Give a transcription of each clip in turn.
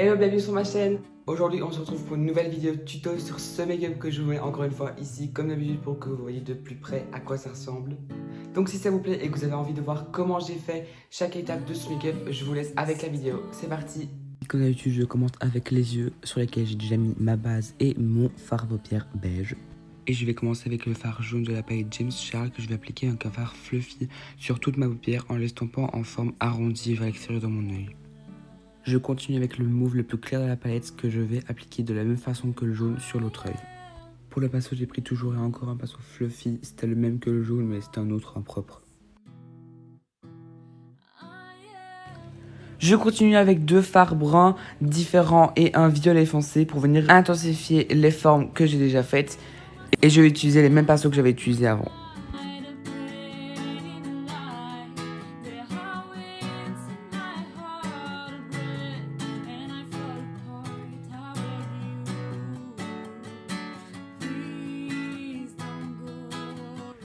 Hello, bienvenue sur ma chaîne. Aujourd'hui on se retrouve pour une nouvelle vidéo tuto sur ce make-up que je vous mets encore une fois ici comme d'habitude pour que vous voyez de plus près à quoi ça ressemble. Donc si ça vous plaît et que vous avez envie de voir comment j'ai fait chaque étape de ce make-up, je vous laisse avec la vidéo. C'est parti. Comme d'habitude je commence avec les yeux sur lesquels j'ai déjà mis ma base et mon fard paupières beige. Et je vais commencer avec le fard jaune de la palette James Charles que je vais appliquer avec un fard fluffy sur toute ma paupière en l'estompant en forme arrondie vers l'extérieur de mon œil. Je continue avec le mauve le plus clair de la palette que je vais appliquer de la même façon que le jaune sur l'autre œil. Pour le pinceau, j'ai pris toujours et encore un pinceau fluffy, c'était le même que le jaune mais c'était un autre impropre. Je continue avec deux fards bruns différents et un violet foncé pour venir intensifier les formes que j'ai déjà faites. Et je vais utiliser les mêmes pinceaux que j'avais utilisés avant.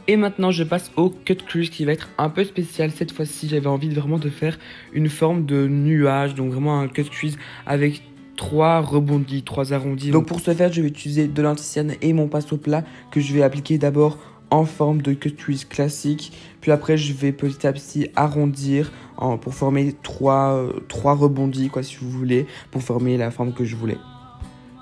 Et maintenant je passe au cut crease qui va être un peu spécial. Cette fois-ci j'avais envie vraiment de faire une forme de nuage, donc vraiment un cut crease avec 3 rebondis, 3 arrondis. Donc pour ce faire je vais utiliser de l'anti-cerne et mon pinceau plat que je vais appliquer d'abord en forme de cut crease classique. Puis après je vais petit à petit arrondir pour former 3 rebondis quoi si vous voulez, pour former la forme que je voulais.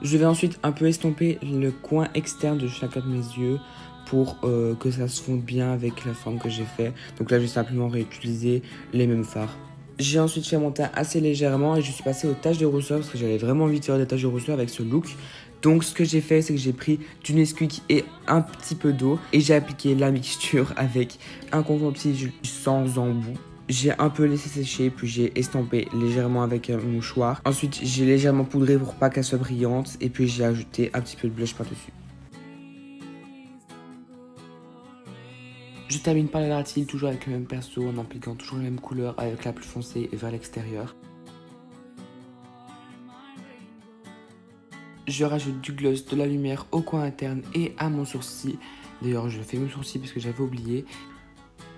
Je vais ensuite un peu estomper le coin externe de chacun de mes yeux pour que ça se fonde bien avec la forme que j'ai fait. Donc là, je vais simplement réutiliser les mêmes fards. J'ai ensuite fait mon teint assez légèrement et je suis passé aux taches de rousseur parce que j'avais vraiment envie de faire des taches de rousseur avec ce look. Donc ce que j'ai fait, c'est que j'ai pris du Nesquik et un petit peu d'eau et j'ai appliqué la mixture avec un coton-tige sans embout. J'ai un peu laissé sécher, puis j'ai estampé légèrement avec un mouchoir. Ensuite, j'ai légèrement poudré pour pas qu'elle soit brillante. Et puis, j'ai ajouté un petit peu de blush par-dessus. Je termine par la larcille, toujours avec le même perso, en appliquant toujours la même couleur avec la plus foncée vers l'extérieur. Je rajoute du gloss, de la lumière au coin interne et à mon sourcil. D'ailleurs, je fais mon sourcil parce que j'avais oublié.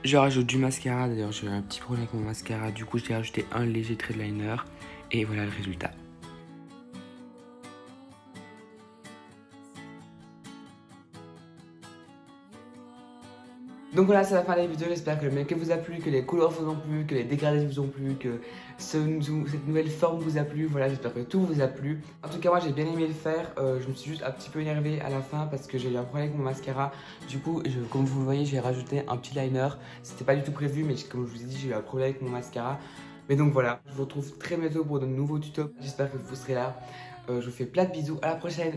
Je rajoute du mascara, d'ailleurs j'ai un petit problème avec mon mascara, du coup j'ai rajouté un léger trait de liner et voilà le résultat. Donc voilà, c'est la fin de la vidéo, j'espère que le make-up vous a plu, que les couleurs vous ont plu, que les dégradés vous ont plu, que cette nouvelle forme vous a plu. Voilà, j'espère que tout vous a plu. En tout cas, moi j'ai bien aimé le faire, je me suis juste un petit peu énervé à la fin parce que j'ai eu un problème avec mon mascara. Du coup, comme vous le voyez, j'ai rajouté un petit liner. C'était pas du tout prévu, mais comme je vous ai dit, j'ai eu un problème avec mon mascara. Mais donc voilà, je vous retrouve très bientôt pour de nouveaux tutos. J'espère que vous serez là. Je vous fais plein de bisous, à la prochaine.